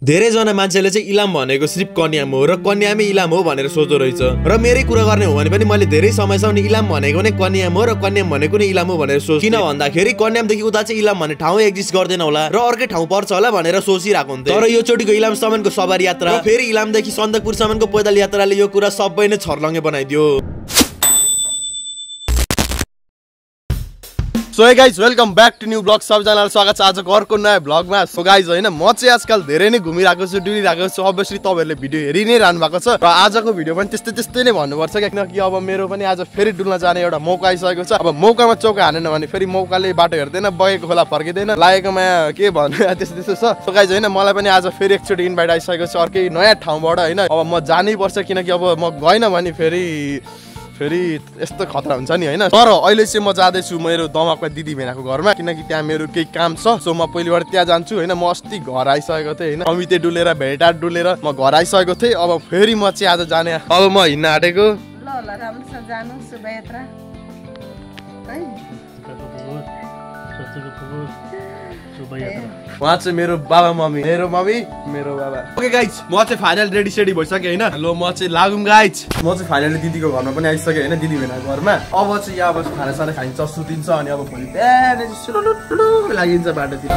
धेरै जना मान्छेले चाहिँ इलाम भनेको सिर्फ कन्याम हो र कन्यामै इलाम हो भनेर सोच्दो रहेछ र मेरै कुरा गर्ने हो भने पनि मैले धेरै समयसम्म इलाम भनेको नै कन्याम हो र कन्याम भनेको नै इलाम हो भनेर सोच किन भन्दाखेरि कन्यामदेखि उता चाहिँ इलाम भन्ने ठाउँ एक्जिस्ट गर्दैन होला र अर्कै ठाउँ पर्छ होला भनेर सोचिरहेको हुन्थे। तर यो चोटिको इलामसम्मको सवारी यात्रा र फेरि इलामदेखि सन्दकपुरसम्मको पैदल यात्राले यो कुरा सबै नै छर्लङ्गे बनाइदियो। So hey guys welcome back to new blog. सबैजनालाई स्वागत छ आजको अर्को नयाँ ब्लगमा। सो गाइज होइन म चाहिँ आजकल धेरै नै घुमिरहेको छु, डुलिरहेको छु। अभियसली तपाईँहरूले भिडियो हेरि नै रहनु भएको छ र आजको भिडियो पनि त्यस्तै नै भन्नुपर्छ किनकि अब मेरो पनि आज फेरि डुल्न जाने एउटा मौका आइसकेको छ। अब मौकामा चौका हानेन भने फेरि मौकाले बाटो हेर्दैन, बगेको खोला फर्किँदैन, लागेकोमा के भन्नु त्यस्तो छ। सो गाइज होइन मलाई पनि आज फेरि एकचोटि इन्भाइट आइसकेको छ अर्कै नयाँ ठाउँबाट होइन। अब म जानै पर्छ किनकि अब म गएन भने फेरि यस्तो खतरा हुन्छ नि होइन। तर अहिले चाहिँ म जाँदैछु मेरो दमाकमा दिदी भेनाको घरमा किनकि त्यहाँ मेरो केही काम छ। सो म पहिलेबाट त्यहाँ जान्छु होइन। म अस्ति घर आइसकेको थिएँ होइन, अमिते डुलेर भेटाट डुलेर म घर आइसकेको थिएँ। अब फेरि म चाहिँ आज जाने, अब म हिँड्न आँटेको। उहाँ चाहिँ मेरो बाबा मम्मी, मेरो मम्मी मेरो बाबा। ओके गाइज म चाहिँ फाइनल रेडी सेडी भइसकेँ होइन। ल म चाहिँ लागौँ गाइज। म चाहिँ फाइनली दिदीको घरमा पनि आइसकेँ होइन, दिदी भेनाको घरमा। अब चाहिँ यहाँ अब खानासाना खाइन्छ, सुतिन्छ अनि अब भोलि बिहान लागिन्छ बाटोतिर।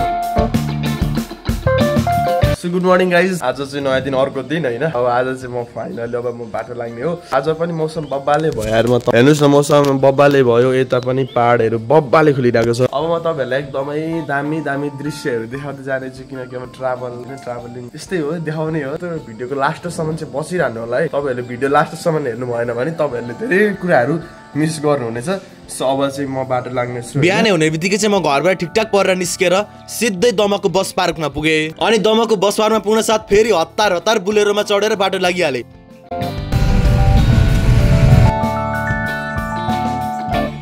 Good morning guys. आज चाहिँ नयाँ दिन, अर्को दिन होइन। अब आज चाहिँ म फाइनली अब म बाटो लाग्ने हो। आज पनि मौसम बब्बाले भयो यार। म हेर्नुहोस् न मौसम बब्बाले भयो, यता पनि पहाडहरू बब्बाले खुलिरहेको छ। अब म तपाईँहरूलाई एकदमै दामी दामी दृश्यहरू देखाउँदै जानेछु किनकि अब ट्राभलिङ त्यस्तै हो, देखाउने हो। तर भिडियोको लास्टसम्म चाहिँ बसिरहनु होला है। तपाईँहरूले भिडियो लास्टसम्म हेर्नु भएन भने तपाईँहरूले धेरै कुराहरू मिस गर्नुहुनेछ। सो अब चाहिँ म बाटो लाग्नेछु। बिहानै हुने बित्तिकै चाहिँ म घरबाट ठिकठाक परेर निस्केर सिधै दमकको बस पार्कमा पुगेँ अनि दमकको बस पार्कमा पुग्न साथ फेरि हतार बुलेरोमा चढेर बाटो लागिहालेँ।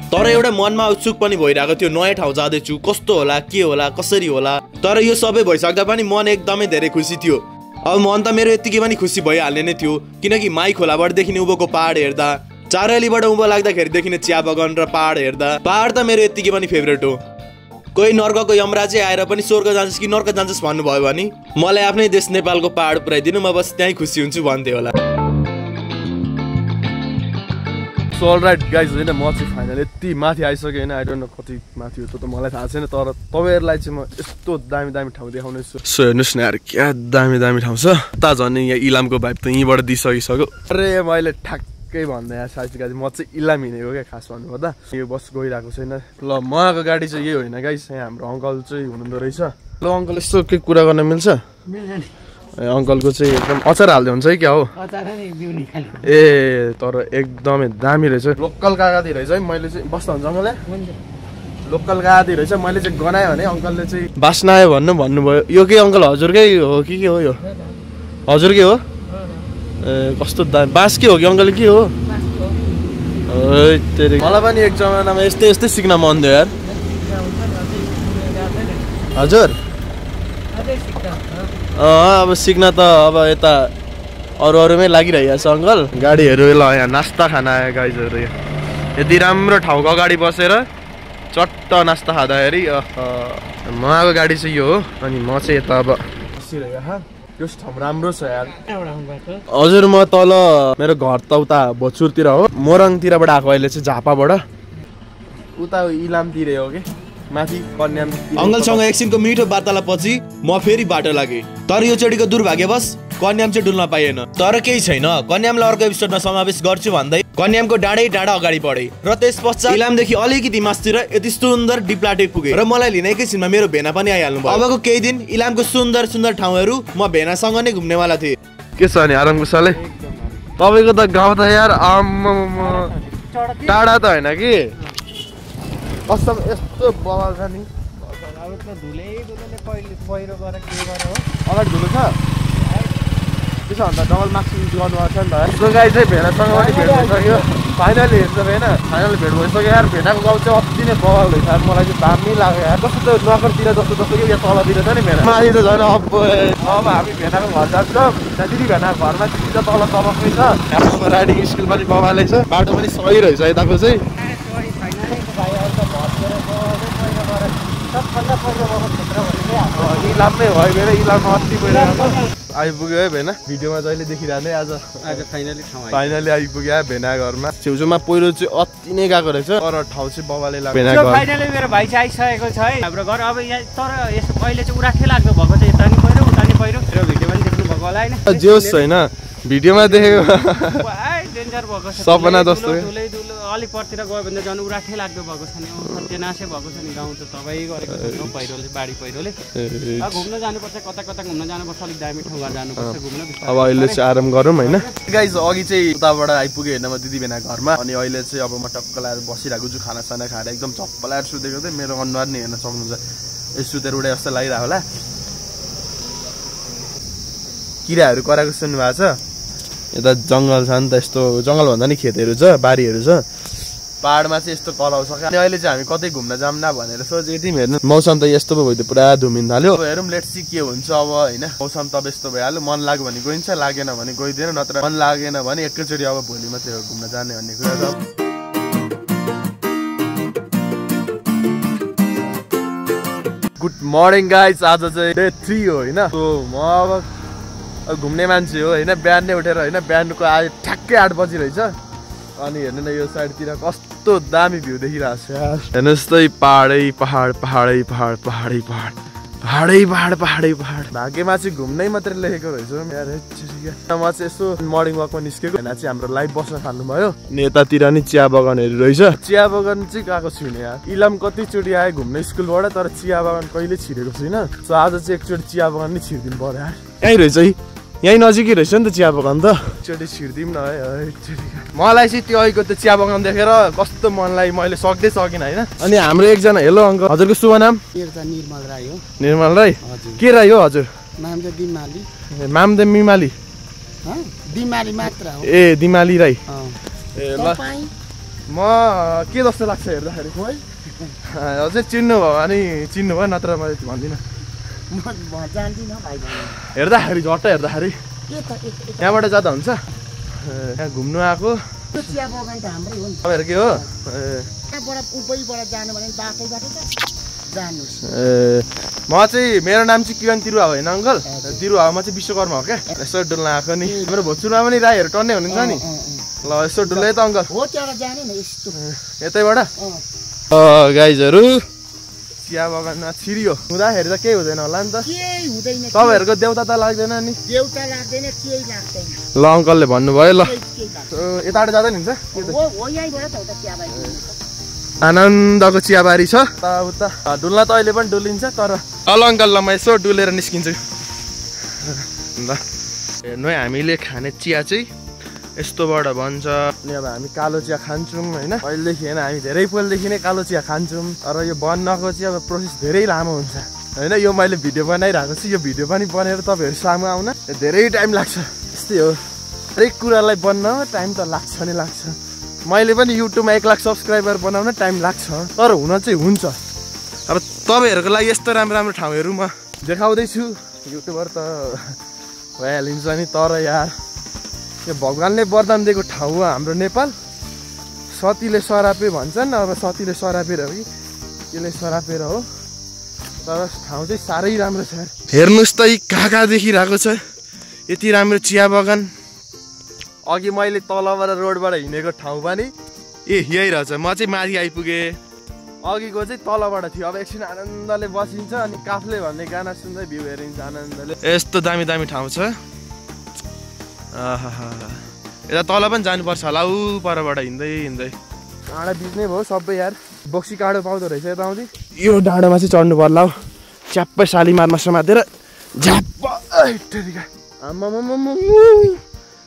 तर एउटा मनमा उत्सुक पनि भइरहेको थियो, नयाँ ठाउँ जाँदैछु, कस्तो होला, के होला, कसरी होला। तर यो सबै भइसक्दा पनि मन एकदमै धेरै खुसी थियो। अब मन त मेरो यतिकै पनि खुसी भइहाल्ने नै थियो किनकि माई खोलाबाट देखिने उँभोको पहाड हेर्दा, चारैलीबाट उँभो लाग्दाखेरि देखिने चिया बगान र पहाड हेर्दा, पहाड त मेरो यतिकै पनि फेभरेट हो। कोही नर्कको यमराजै आएर पनि स्वर्ग जान्छस् कि नर्क जान्छस् भन्नुभयो भने मलाई आफ्नै देश नेपालको पहाड पुऱ्याइदिनु, म बस त्यहीँ खुसी हुन्छु भन्थे होला। सो अलराइट गाइज होइन म चाहिँ फाइनल यति माथि आइसकेँ होइन। आई डोन्ट नो कति माथि हो त्यो त मलाई थाहा छैन, तर तपाईँहरूलाई चाहिँ म यस्तो दामी दामी ठाउँ देखाउनेछु। सो हेर्नुहोस् न यार क्या दामी दामी ठाउँ छ। ता झन् यहाँ इलामको भाइब त यहीँबाट दिइसकिसक्यो। अरे मैले ठ्याक्कै भन्दा यहाँ साथी गाडी म चाहिँ इलाम हिँडेको क्या खास भन्नुपर्दा। यो बस गइरहेको छैन। ल मको गाडी चाहिँ यही होइन गाइस, यहाँ हाम्रो अङ्कल चाहिँ हुनुहुँदो रहेछ। ल अङ्कल यस्तो के कुरा गर्न मिल्छ? अङ्कलको चाहिँ एकदम अचार हाल्दै हुन्छ है क्या हो? ए तर एकदमै दामी रहेछ, लोकल कागती रहेछ है। मैले चाहिँ बस्दा हुन्छ अङ्कल? लोकल कागती रहेछ। मैले चाहिँ गनाएँ भने अङ्कलले चाहिँ बास्ना आयो भन्नुभयो। यो के अङ्कल हजुरकै हो कि के हो? यो हजुरकै हो? ए कस्तो दामी बाँस के हो कि अङ्कल के हो? मलाई पनि एक जमानामा यस्तै सिक्न मन थियो यार। हजुर अब सिक्न त अब यता अरूमै लागिरहेको छ अङ्कल। गाडीहरू ल यहाँ नास्ता खान आयो गाइजहरू। यति राम्रो ठाउँको अगाडि बसेर चट्ट नास्ता खाँदाखेरि मको गाडी चाहिँ यो हो अनि म चाहिँ यता अब बसिरहेको। यो ठाउँ राम्रो छ यार। हजुर म तल मेरो घर त उता भोजपुरतिर हो, मोरङतिरबाट आएको, अहिले चाहिँ झापाबाट उता इलामतिर हो कि माथि कन्याम। अङ्कलसँग एकछिनको मिठो वार्तालापपछि म फेरि बाटो लागेँ। तर यो चोटिको दुर्भाग्यवश कन्याम चाहिँ डुल्न पाइएन। तर केही छैन, कन्यामलाई अर्को एपिसोडमा समावेश गर्छु भन्दै कन्यामको डाँडै अगाडि बढेँ र त्यस पश्चात इलामदेखि अलिकति मास्तिर यति सुन्दर डिप्लाटे पुगेँ र मलाई लिने एकैछिनमा मेरो भेना पनि आइहाल्नु भयो। अबको केही दिन इलामको सुन्दर ठाउँहरू म भेनासँग नै घुम्नेवाला थिएँ। के छ नि आरामको साले? तपाईँको त गाउँ त यार टाढा त होइन कि कसम यस्तो बवाल छ नि। अगाडि धुलो छ त्यसो भन्दा डबल मार्क्स युज गर्नुपर्छ नि त। यसो गाई चाहिँ भेनासँग पनि भेट भइसक्यो। फाइनली हेर्छ भेना, फाइनली भेट भइसक्यो यार। भेनाको गाउँ चाहिँ अति नै बवाल रहेछ यार, मलाई चाहिँ दामी लाग्यो यार। जस्तो नगरतिर जस्तो कि यहाँ तलतिर छ नि भेना, माथि त झन् अब हामी भेनाको घर जान्छौँ। त्यहाँ दिदी भेनाको घरमा चाहिँ तल तलकै छ। यहाँ राइडिङ स्कुल पनि बवालै छ, बाटो पनि सही रहेछ यताको चाहिँ। इलाममै भयो भने इलाममा अति पहिरो आइपुग्यो है भेना भिडियोमा जहिले देखिरहने आज फाइनली आइपुग्यो भेना घरमा छेउछेउमा पहिरो चाहिँ अति नै गएको रहेछ तर ठाउँ चाहिँ बबाले लाग्यो फाइनली मेरो भाइ चाहिँ आइसकेको छ है हाम्रो घर अब यहाँ तर यसो अहिले चाहिँ उराठै लाग्नु भएको छ यता नि पहिरो उता नि पहिरो भिडियोमा पनि देख्नु भएको होला होइन जे होस् होइन भिडियोमा देखेको डेन्जर भएको छ सपना जस्तो अलिकतिर गयो भने झन् उराठै लाग्दो भएको छ नि सत्यनाशै भएको छ नि गाउँ त तपाईँ गरेको छ पहिरोले बाढी पहिरोले घुम्न जानुपर्छ कता कता घुम्न जानुपर्छ अलिक दामी ठाउँमा जानुपर्छ घुम्न अब अहिले चाहिँ आराम गरौँ होइन गाइज अघि चाहिँ उताबाट आइपुगेँ होइन म दिदी भेना घरमा अनि अहिले चाहिँ अब म टक्क लाएर बसिरहेको छु खानासाना खाएर एकदम झप्प लाएर सुतेको थिएँ मेरो अनुहार नि हेर्न सक्नुहुन्छ यस सुतेर उडे जस्तो लागिरहेको होला किराहरू कराएको सुन्नु भएको छ यता जङ्गल छ नि त यस्तो जङ्गल भन्दा नि खेतहरू छ बारीहरू छ पहाडमा चाहिँ यस्तो कराउँछ अनि अहिले चाहिँ हामी कतै घुम्न जाऊँ न भनेर सोचेको थियौँ हेर्नु मौसम त यस्तो पो भइदियो पुरा धुमिन थाल्यो हेरौँ लेट्स सी के हुन्छ अब होइन मौसम त यस्तो भइहाल्यो मन लाग्यो भने गइन्छ लागेन भने गइदिएन नत्र मन लागेन भने एकैचोटि अब भोलि मात्रै घुम्न जाने भन्ने कुरा छ गुड मर्निङ गाइज आज चाहिँ डे 3 हो होइन सो म अब घुम्ने मान्छे हो होइन बिहान नै उठेर होइन बिहानको आज ठ्याक्कै 8 बजी रहेछ अनि हेर्नु न यो साइडतिर कस्तो दामी भ्यू देखिरहेको छ यार हेर्नुहोस् त पहाडै पहाड पहाडै पहाड पहाडै पहाड पहाडै पहाड पहाडै पहाड भाग्यमा चाहिँ घुम्नै मात्रै लेखेको रहेछ यार म चाहिँ यसो मर्निङ वकमा निस्केको होइन चाहिँ हाम्रो लाइभ बस्न थाल्नुभयो अनि यतातिर नि चिया बगानहरू रहेछ चिया बगान चाहिँ गएको छुइनँ यार इलाम कतिचोटि आयो घुम्न स्कुलबाट तर चिया बगान कहिले छिरेको छुइनँ सो आज चाहिँ एकचोटि चिया बगान नै छिरिदिनु पर्यो यार यहीँ रहेछ है यहीँ नजिकै रहेछ नि त चिया बगान त एकचोटि छिरिदिउँ न है मलाई चाहिँ त्यो अहिलेको त्यो चिया बगान देखेर कस्तो मनलाई मैले सक्दै सकिनँ होइन अनि हाम्रो एकजना हेलो अङ्कल हजुरको शुभ नाम निर्मल राई हो निर्मल राई के राई हो हजुर मामदेव मिमाली दिमाली मात्र हो ए दिमाली राई ए ल म के जस्तो लाग्छ हेर्दाखेरि हजुर चिन्नु भयो अनि चिन्नु भयो नत्र मैले भन्दिनँ हेर्दाखेरि झट्ट हेर्दाखेरि यहाँबाट जाँदा हुन्छ यहाँ घुम्नु आएको तपाईँहरू के हो म चाहिँ मेरो नाम चाहिँ किरण तिरुवा होइन अङ्कल तिरुवामा चाहिँ विश्वकर्मा हो क्या यसो डुल्न आएको नि मेरो भोजपुरमा पनि राईहरू टन्ने हुनुहुन्छ नि ल यसो डुल्लै त अङ्कल यतैबाट गाइजहरू चिया बगानमा छिरियो हुँदाखेरि त केही हुँदैन होला नि त तपाईँहरूको देउता त लाग्दैन नि ल अङ्कलले भन्नुभयो ल यताबाट जाँदा नि हुन्छ आनन्दको चियाबारी छ उता डुल्न त अहिले पनि डुलिन्छ तर ल अङ्कल ल म यसो डुलेर निस्किन्छु ल हेर्नु है हामीले खाने चिया चाहिँ यस्तोबाट भन्छ अनि अब हामी कालो चिया खान्छौँ होइन पहिलेदेखि होइन हामी धेरै पहिलेदेखि नै कालो चिया खान्छौँ तर यो बन्नको चाहिँ अब प्रोसेस धेरै लामो हुन्छ होइन यो मैले भिडियो बनाइरहेको छु यो भिडियो पनि बनेर तपाईँहरू सामु आउन धेरै टाइम लाग्छ यस्तै हो हरेक कुरालाई बन्न टाइम त लाग्छ नै लाग्छ मैले पनि युट्युबमा 1 लाख सब्सक्राइबर बनाउन टाइम लाग्छ तर हुन चाहिँ हुन्छ अब तपाईँहरूको लागि यस्तो राम्रो राम्रो ठाउँहरू म देखाउँदैछु युट्युबर त भइहालिन्छ नि तर यार यो भगवान्ले वरदान दिएको ठाउँ हो हाम्रो नेपाल सतीले सरापे भन्छन् अब सतीले सरापेर हो कि त्यसले सरापेर हो तर ठाउँ चाहिँ साह्रै राम्रो छ हेर्नुहोस् त यी कहाँ देखिरहेको छ यति राम्रो चिया बगान अघि मैले तलबाट रोडबाट हिँडेको ठाउँ पनि यही रहेछ म चाहिँ माथि आइपुगेँ अघिको चाहिँ तलबाट थियो अब एकछिन आनन्दले बसिन्छ अनि काफले भन्ने गाना सुन्दै भ्यू हेरिन्छ आनन्दले यस्तो दामी दामी ठाउँ छ यता तल पनि जानुपर्छ होला ऊ परबाट हिँड्दै हिँड्दै डाँडा बिच्नै भयो सबै यार बक्सी काँडो पाउँदो रहेछ यता आउँदै यो डाँडोमा चाहिँ चढ्नु पर्ला हौ च्याप्पै शालीमारमा समातेर झ्याप्प आम्मामामा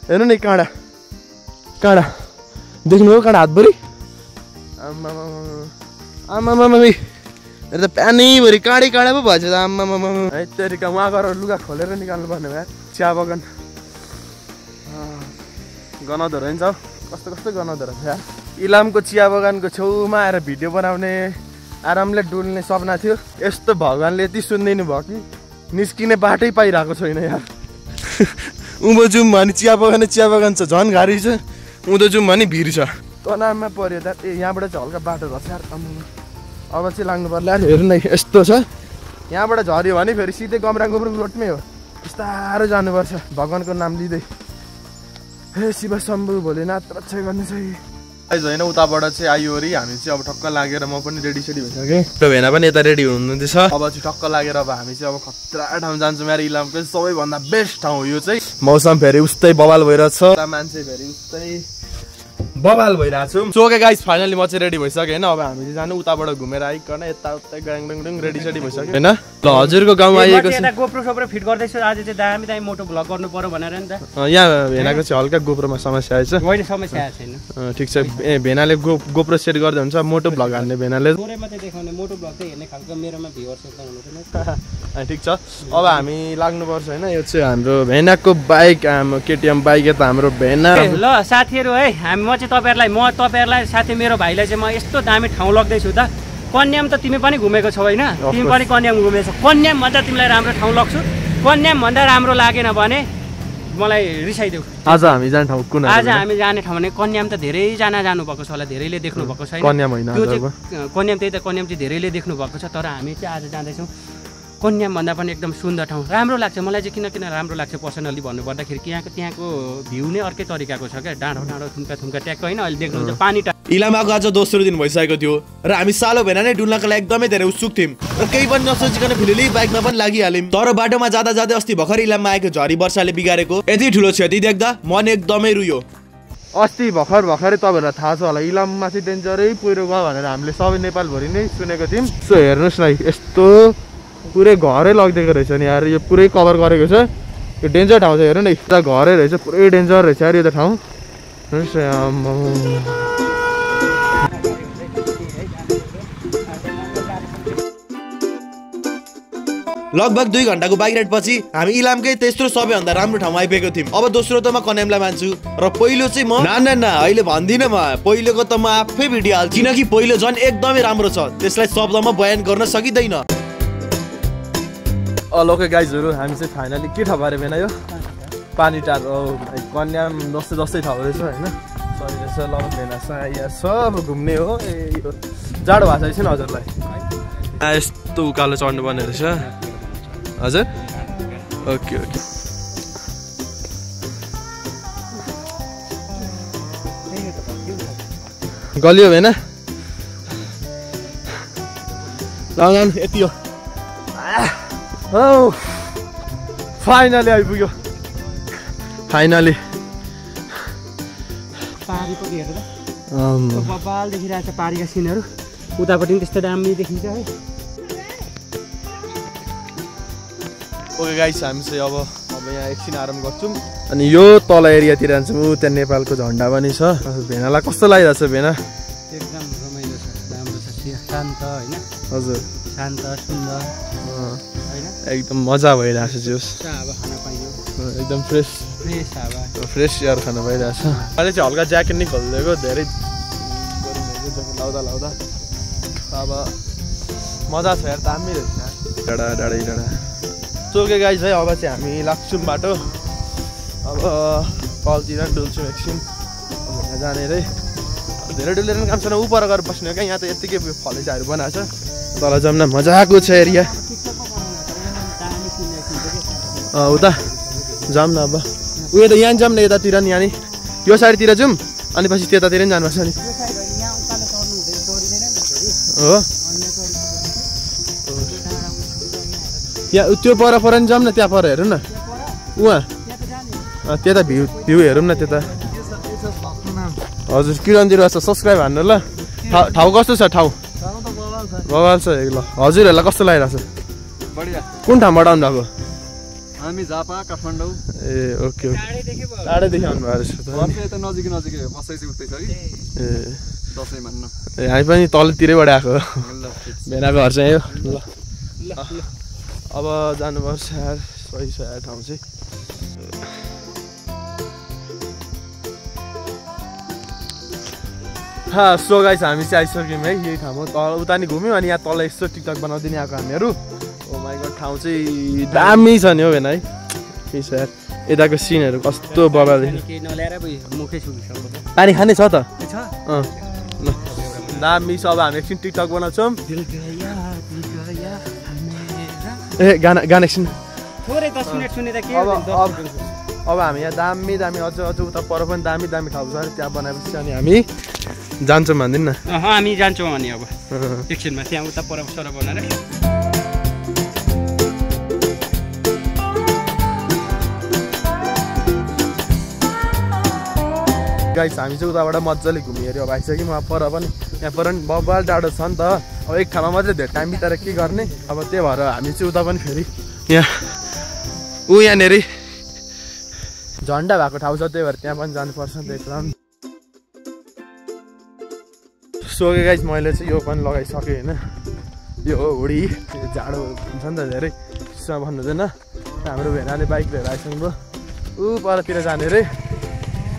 हेर्नु नि काँडा काँडा देख्नुभयो काँडा हातभरि आम्मामामा त प्यानैभरि काँडै काँडा पो भएछ त आम्मामामा है तेरिका उहाँ गएर लुगा खोलेर निकाल्नु पर्ने भयो चिया बगान गनाउँदो रहेछ हौ कस्तो कस्तो गनाउँदो रहेछ यार इलामको चिया बगानको छेउमा आएर भिडियो बनाउने आरामले डुल्ने सपना थियो यस्तो भगवान्ले यति सुनिदिनु भयो कि निस्किने बाटै पाइरहेको छैन यार उँभो जाउँ भने चिया बगान छ झन् गाडी छ उँधो जाउँ भने भिड छ तनावमा पऱ्यो त ए यहाँबाट चाहिँ हल्का बाटो रहेछ यार अब चाहिँ लाग्नु पर्ला हेर्नु न यस्तो छ यहाँबाट झऱ्यो भने फेरि सिधै गमराङको रोडमै हो बिस्तारो जानुपर्छ भगवानको नाम लिँदै हे शिव शम्भु भोलेनाथ रक्षा गर्नुहोस् है होइन उताबाट चाहिँ आयो अरे हामी चाहिँ अब ठक्क लागेर म पनि रेडी सेडी भइसकेँ र भेना पनि यता रेडी हुनुहुँदैछ अब चाहिँ ठक्क लागेर अब हामी चाहिँ अब खतरा ठाउँ जान्छौँ यार इलामको सबैभन्दा बेस्ट ठाउँ हो यो चाहिँ मौसम फेरि उस्तै बवाल भइरहेछ मान्छे फेरि उस्तै बवाल भइरहेको छु सो ओके गाइस फाइनली म चाहिँ रेडी भइसकेँ होइन अब हामी चाहिँ जानु उताबाट घुमेर आइकन यताउता गाङ रेडी सेडी भइसक्यो होइन ल हजुरको गाउँमा आइएको छ गोप्रो सोप्रो फिट गर्दैछु आज चाहिँ दामी दामी मोटो भ्लग गर्नु पर्यो भनेर नि त यहाँ भेनाको चाहिँ हल्का गोप्रोमा समस्या आएछ होइन समस्या आएको छैन ठिक छ भेनाले गोप्रो सेट गर्दै हुन्छ मोटो भ्लग हान्ने भेनाले थोरैमा चाहिँ देखाउने मोटो भ्लग चाहिँ हेर्ने खालको मेरोमा भ्युअर्स एकदम हुनु ठिक छ अब हामी लाग्नुपर्छ होइन यो चाहिँ हाम्रो भेनाको बाइक केटिएम बाइक यता हाम्रो भेना ल साथीहरू है म चाहिँ तपाईँहरूलाई साथी मेरो भाइलाई चाहिँ म यस्तो दामी ठाउँ लग्दैछु त कन्याम त तिमी पनि घुमेको छौ होइन तिमी पनि कन्याम घुमेछौ कन्याम भन्दा तिमीलाई राम्रो ठाउँ लग्छु कन्याम भन्दा राम्रो लागेन भने मलाई रिसाइदेऊ आज हामी जाने ठाउँ कुन आज हामी जाने ठाउँ भने कन्याम त धेरैजना जानुभएको छ होला धेरैले देख्नु भएको छैन कन्याम होइन कन्याम त्यही त कन्याम चाहिँ धेरैले देख्नु भएको छ तर हामी चाहिँ आज जाँदैछौँ कन्याम भन्दा पनि एकदम सुन्दर ठाउँ राम्रो लाग्छ मलाई चाहिँ किन राम्रो लाग्छ पर्सनली भन्नुपर्दाखेरि त्यहाँको भ्यू नै अर्कै तरिकाको छ क्या डाँडो डाँडो थुम्का ट्याक्क होइन अहिले देख्नुहुन्छ पानी इलामको आज दोस्रो दिन भइसकेको थियो र हामी सालो भेना नै डुल्नको लागि एकदमै धेरै उत्सुक थियौँ र केही पनि नसोचिकन फिलिली बाइकमा पनि लागिहाल्यौँ तर बाटोमा जाँदा जाँदै अस्ति भर्खर इलाममा आएको झरी वर्षाले बिगारेको यति ठुलो क्षति देख्दा मन एकदमै रुयो अस्ति भर्खरै तपाईँहरूलाई थाहा छ होला इलाममा चाहिँ डेन्जरै पहिरो गयो भनेर हामीले सबै नेपालभरि नै सुनेको थियौँ सो हेर्नुहोस् न यस्तो पुरै घरै लगिदिएको रहेछ नि यार यो पुरै कभर गरेको छ यो डेन्जर ठाउँ छ हेर्नु न यता घरै रहेछ पुरै डेन्जर रहेछ यार यो त ठाउँ लगभग 2 घण्टाको बाइक राइड पछि हामी इलामकै तेस्रो सबैभन्दा राम्रो ठाउँ आइपुगेको थियौँ अब दोस्रो त म कन्यामलाई मान्छु र पहिलो चाहिँ म ना अहिले भन्दिनँ म पहिलोको त म आफै भिडियो हाल्छु किनकि पहिलो झन् एकदमै राम्रो छ त्यसलाई शब्दमा बयान गर्न सकिँदैन ओके गाइजहरू हामी चाहिँ फाइनली के ठाउँ पारे भेना यो पानी टार कन्याम जस्तै ठाउँ रहेछ होइन सही रहेछ ल भेना यहाँ सब घुम्ने हो यो जाडो भएको छैन हजुरलाई यस्तो उकालो चढ्नु पर्ने रहेछ हजुर ओके गलियो भेना यति हो फाइनली आइपुग्यो फाइनली पारी पनि हेरेर बबाल देखिरहेको छ पारीका सिनहरू उतापट्टि पनि त्यस्तो दामी देखिन्छ है ओके गाइस हामी चाहिँ अब यहाँ एकछिन आराम गर्छौँ अनि यो तल एरियातिर जान्छौँ त्यहाँ नेपालको झन्डा पनि छ भेनालाई कस्तो लागिरहेको छ भेना एकदम रमाइलो छ राम्रो छ शान्त होइन हजुर शान्त सुन्दर एकदम मजा भइरहेको छ जोस हावा खान पाइयो एकदम फ्रेस हावा फ्रेस एयर खान पाइरहेको छ अहिले चाहिँ हल्का ज्याकेट नै खोलिदिएको धेरै लाउँदा अब मजा छ यार दामी रहेछ डाँडा चोके गाइस है अब चाहिँ हामी लाग्छौँ बाटो अब कलतिर डुल्छौँ एकछिन जाने रे धेरै डुलेर पनि काम छैन उपर गएर बस्ने क्या यहाँ त यत्तिकै फलेचाहरू बनाएको छ तल जाऊँ न मजाको छ एरिया उता जाऊँ न अब उयो त यहाँ जाऊँ न यतातिर नि यहाँ यो साइडतिर जाऊँ अनि पछि त्यतातिर पनि जानुपर्छ नि हो यहाँ त्यो पर नि जाऊँ न त्यहाँ पर हेरौँ न उहाँ त्यता भ्यू हेरौँ न त्यता हजुर किरणतिर छ सब्सक्राइब हान्नु ल ठाउँ कस्तो छ ठाउँ बवाल छ ल हजुरहरूलाई कस्तो लागिरहेको छ कुन ठाउँबाट आउनु भएको हामी झापा काठमाडौँ ए ओके टाढैदेखि आउनु भएको रहेछ नजिकै बसाइ चाहिँ उतै छ कि ए दसैँ मान्न ए हामी पनि तलतिरैबाट आएको भेनाको घर चाहिँ यो ल अब जानुपर्छ यार सही छ यार ठाउँ चाहिँ सो गाइस हामी चाहिँ आइसक्यौँ है यही ठाउँमा तल उता नि घुम्यौँ अनि यहाँ तल यस्तो टिकटक बनाउँदै आएको हामीहरू ओ माइ गड ठाउँ चाहिँ दामी छ नि हो भेना है के छ यार यताको सिनहरू कस्तो बबाल पानी खाने छ त दामी छ अब हामी एकछिन टिकटक बनाउँछौँ ए गाना गाना एकछिन थोरै 10 मिनेट सुने त के अब हो अब हामी यहाँ दामी दामी अझ उता पर पनि दामी दामी ठाउँ छ त्यहाँ बनाएपछि अनि हामी जान्छौँ भन्दिन न हामी जान्छौँ अनि अब एकछिनमा त्यहाँ उता पर सर बनाएर गाइस हामी चाहिँ उताबाट मजाले घुमिहेऱ्यो अब आइसक्यौँ अब पर पनि यहाँ पर पनि बब्बाल टाढो छ नि त अब एक ठाउँमा मात्रै धेरै टाइम बिताएर के गर्ने अब त्यही भएर हामी चाहिँ उता पनि फेरि यहाँ यहाँनिर झन्डा भएको ठाउँ छ त्यही भएर त्यहाँ पनि जानुपर्छ नि त एकदम सो गाइस मैले चाहिँ यो पनि लगाइसकेँ होइन यो हो हुडी जाडो हुन्छ नि त धेरै त्यसमा भन्नु हुँदैन हाम्रो भेनाले बाइक लिएर आइसक्नु भयो परतिर जाने रे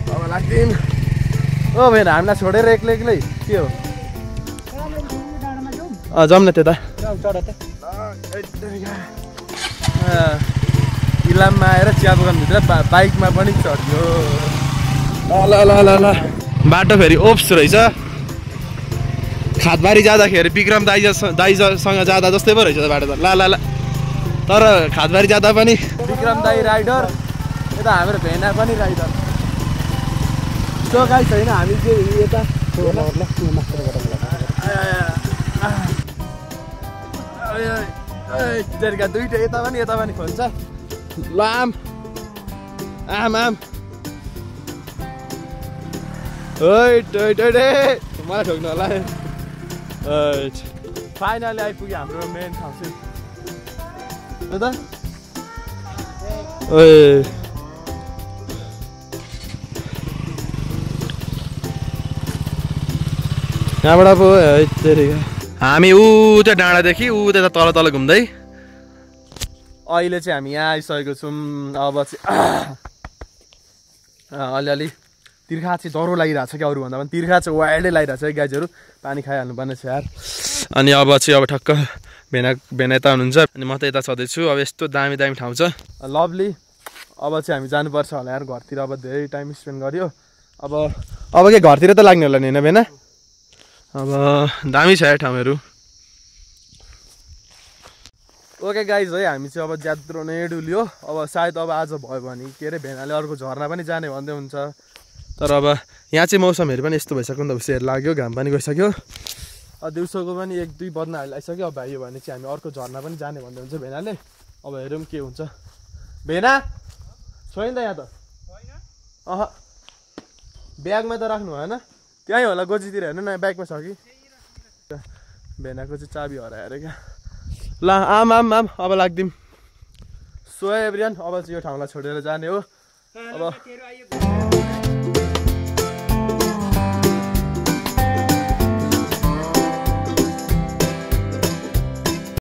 अब लाग्दैन ओ भेना हामीलाई छोडेर एक्लै एक्लै के हो जाउँ न त्यता इलाममा आएर चिया बगानभित्र बाइकमा पनि चढ्यो ल ल ल ल बाटो फेरि ओप्स रहेछ खातबारी जाँदाखेरि विक्रम दाइसँग जाँदा जस्तै पो रहेछ बाटो त ल ल ल तर खातबारी जाँदा पनि विक्रम दाई राइडर यता हाम्रो भेना पनि राइडर त्यो गाई छैन हामी चाहिँ यता दुइटा यता पनि खोल्छ ल आम मलाई ठोक्नु होला फाइनली आइपुग्यो हाम्रो मेन ठाउँ चाहिँ यता यहाँबाट पो हामी त्यो डाँडादेखि त्यता तल तल घुम्दै अहिले चाहिँ हामी यहाँ आइसकेको छौँ अब चाहिँ अलिअलि तिर्खा चाहिँ डह्रो लागिरहेको छ कि अरूभन्दा पनि तिर्खा चाहिँ वाइल्डै लागिरहेको छ है गाइजहरू पानी खाइहाल्नु पर्ने छ यार अनि अब चाहिँ अब ठक्क भेना यता हुनुहुन्छ अनि म त यता छँदैछु अब यस्तो दामी दामी ठाउँ छ लभली अब चाहिँ हामी जानुपर्छ होला यार घरतिर अब धेरै टाइम स्पेन्ड गर्यो अब के घरतिर त लाग्ने होला नि होइन भेना अब दामी छ यार ठाउँहरू ओके गाइज है हामी चाहिँ अब ज्यात्रो नै डुल्यो अब सायद अब आज भयो भने के अरे भेनाले अर्को झर्ना पनि जाने भन्दै हुन्छ तर अब यहाँ चाहिँ मौसमहरू पनि यस्तो भइसक्यो नि त उसेर लाग्यो घाम पनि गइसक्यो दिउँसोको पनि 1-2 बज्न आइसक्यो अब भाइयो भने चाहिँ हामी अर्को झर्ना पनि जाने भन्दै हुन्छ भेनाले अब हेरौँ के हुन्छ भेना छैन त यहाँ त ब्यागमा त राख्नु भएन त्यहीँ होला गोजीतिर हेर्नु न ब्यागमा छ कि भेनाको चाहिँ चाबी हरायो अरे क्या ल आम अब लाग्दिउँ सो एभ्रिवान अब चाहिँ यो ठाउँलाई छोडेर जाने हो अब